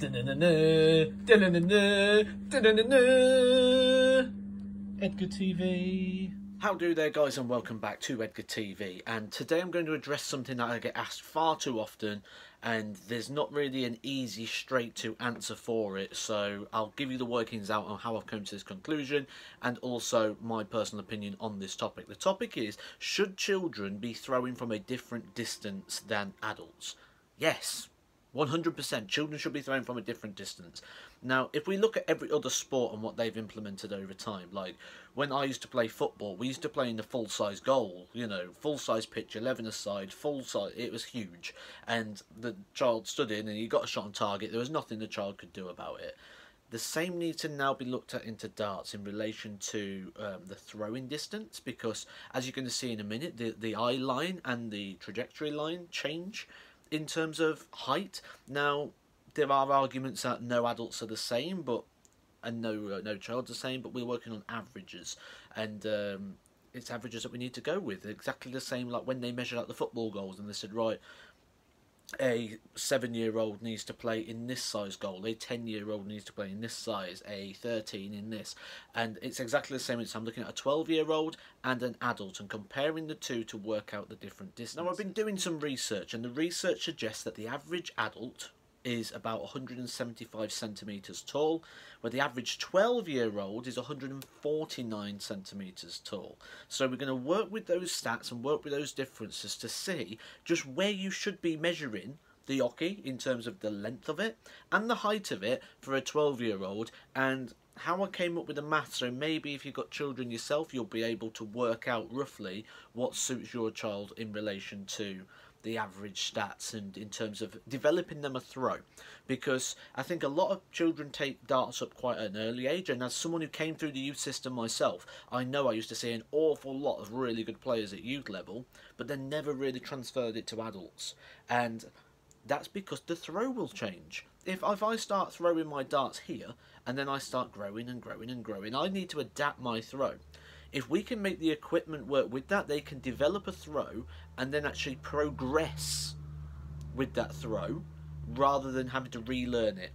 Edgar TV. How do there, guys, and welcome back to Edgar TV. And today I'm going to address something that I get asked far too often, and there's not really an easy straight to answer for it, so I'll give you the workings out on how I've come to this conclusion and also my personal opinion on this topic. The topic is, should children be throwing from a different distance than adults? Yes, 100%. Children should be throwing from a different distance. Now, if we look at every other sport and what they've implemented over time, like when I used to play football, we used to play in the full-size goal, you know, full-size pitch, 11-a-side, full-size, it was huge. And the child stood in and he got a shot on target. There was nothing the child could do about it. The same needs to now be looked at into darts in relation to the throwing distance, because as you're going to see in a minute, the eye line and the trajectory line change in terms of height. Now, there are arguments that no adults are the same, and no child's the same, but we're working on averages, and it's averages that we need to go with. Exactly the same like when they measured out the football goals and they said, right, a 7-year-old needs to play in this size goal, a 10-year-old needs to play in this size, a 13 in this, and it's exactly the same. I'm looking at a 12-year-old and an adult and comparing the two to work out the different distance. Now, I've been doing some research, and the research suggests that the average adult is about 175 centimetres tall, where the average 12-year-old is 149 centimetres tall. So we're going to work with those stats and work with those differences to see just where you should be measuring the oki in terms of the length of it and the height of it for a 12-year-old, and how I came up with the math. So maybe if you've got children yourself, you'll be able to work out roughly what suits your child in relation to the average stats and in terms of developing them a throw, because I think a lot of children take darts up quite at an early age, and as someone who came through the youth system myself, I know I used to see an awful lot of really good players at youth level, but then never really transferred it to adults, and that's because the throw will change. If I start throwing my darts here and then I start growing and growing and growing, I need to adapt my throw. If we can make the equipment work with that, they can develop a throw and then actually progress with that throw, rather than having to relearn it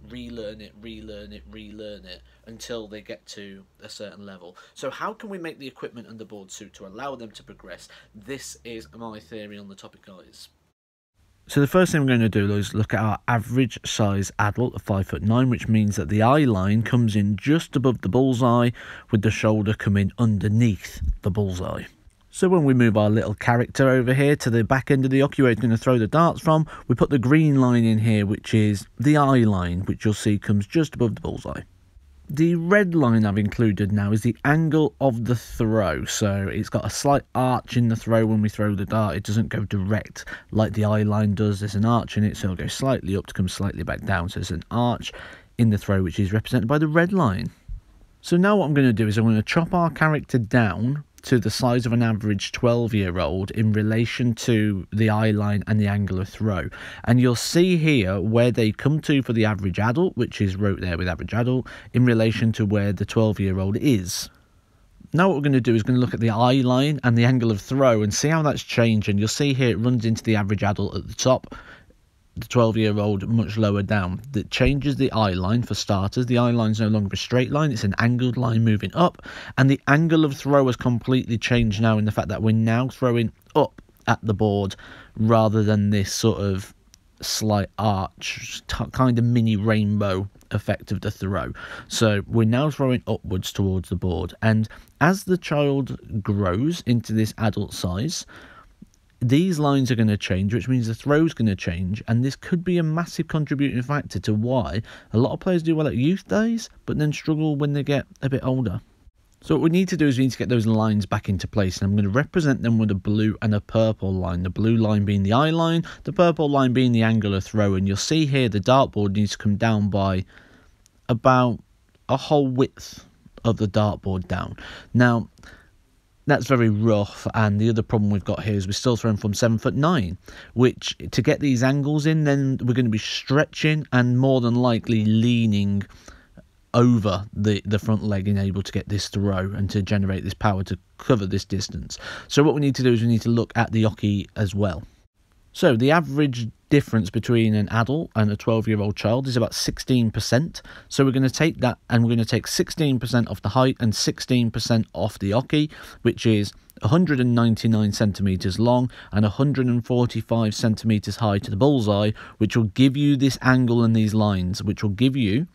until they get to a certain level. So how can we make the equipment and the board suit to allow them to progress? This is my theory on the topic, guys. So the first thing we're going to do is look at our average size adult of 5'9", which means that the eye line comes in just above the bullseye, with the shoulder coming underneath the bullseye. So when we move our little character over here to the back end of the oki where it's going to throw the darts from, we put the green line in here, which is the eye line, which you'll see comes just above the bullseye. The red line I've included now is the angle of the throw, so it's got a slight arch in the throw when we throw the dart. It doesn't go direct like the eye line does. There's an arch in it, so it'll go slightly up to come slightly back down. So there's an arch in the throw, which is represented by the red line. So now what I'm going to do is I'm going to chop our character down to the size of an average 12-year-old in relation to the eye line and the angle of throw. And you'll see here where they come to for the average adult, which is wrote there with average adult, in relation to where the 12-year-old is. Now what we're going to do is going to look at the eye line and the angle of throw and see how that's changed. And you'll see here it runs into the average adult at the top, the 12-year-old much lower down. That changes the eye line for starters. The eye line is no longer a straight line, it's an angled line moving up, and the angle of throw has completely changed now in the fact that we're now throwing up at the board rather than this sort of slight arch, kind of mini rainbow effect of the throw. So we're now throwing upwards towards the board, and as the child grows into this adult size, these lines are going to change, which means the throw is going to change, and this could be a massive contributing factor to why a lot of players do well at youth days, but then struggle when they get a bit older. So what we need to do is we need to get those lines back into place, and I'm going to represent them with a blue and a purple line. The blue line being the eye line, the purple line being the angle of throw, and you'll see here the dartboard needs to come down by about a whole width of the dartboard down. Now, that's very rough, and the other problem we've got here is we're still throwing from 7'9", which to get these angles in, then we're going to be stretching and more than likely leaning over the front leg and able to get this throw and to generate this power to cover this distance. So what we need to do is we need to look at the oki as well. So the average difference between an adult and a 12-year-old child is about 16%. So we're going to take that and we're going to take 16% off the height and 16% off the oki, which is 199 centimeters long and 145 centimeters high to the bullseye, which will give you this angle and these lines, which will give you,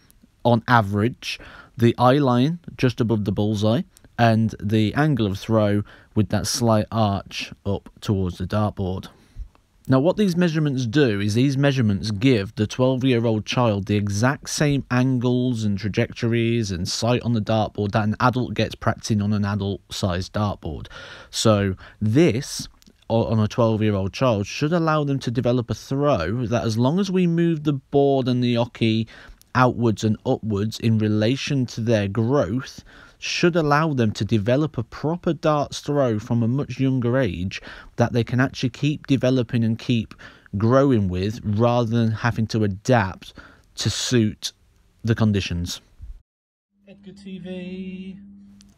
on average, the eye line just above the bullseye and the angle of throw with that slight arch up towards the dartboard. Now, what these measurements do is these measurements give the 12-year-old child the exact same angles and trajectories and sight on the dartboard that an adult gets practicing on an adult-sized dartboard. So this, on a 12-year-old child, should allow them to develop a throw that, as long as we move the board and the oki outwards and upwards in relation to their growth, should allow them to develop a proper darts throw from a much younger age that they can actually keep developing and keep growing with, rather than having to adapt to suit the conditions. Edgar TV.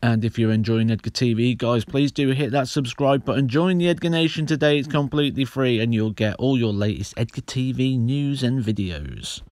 And if you're enjoying Edgar TV, guys, please do hit that subscribe button. Join the Edgar Nation today. It's completely free and you'll get all your latest Edgar TV news and videos.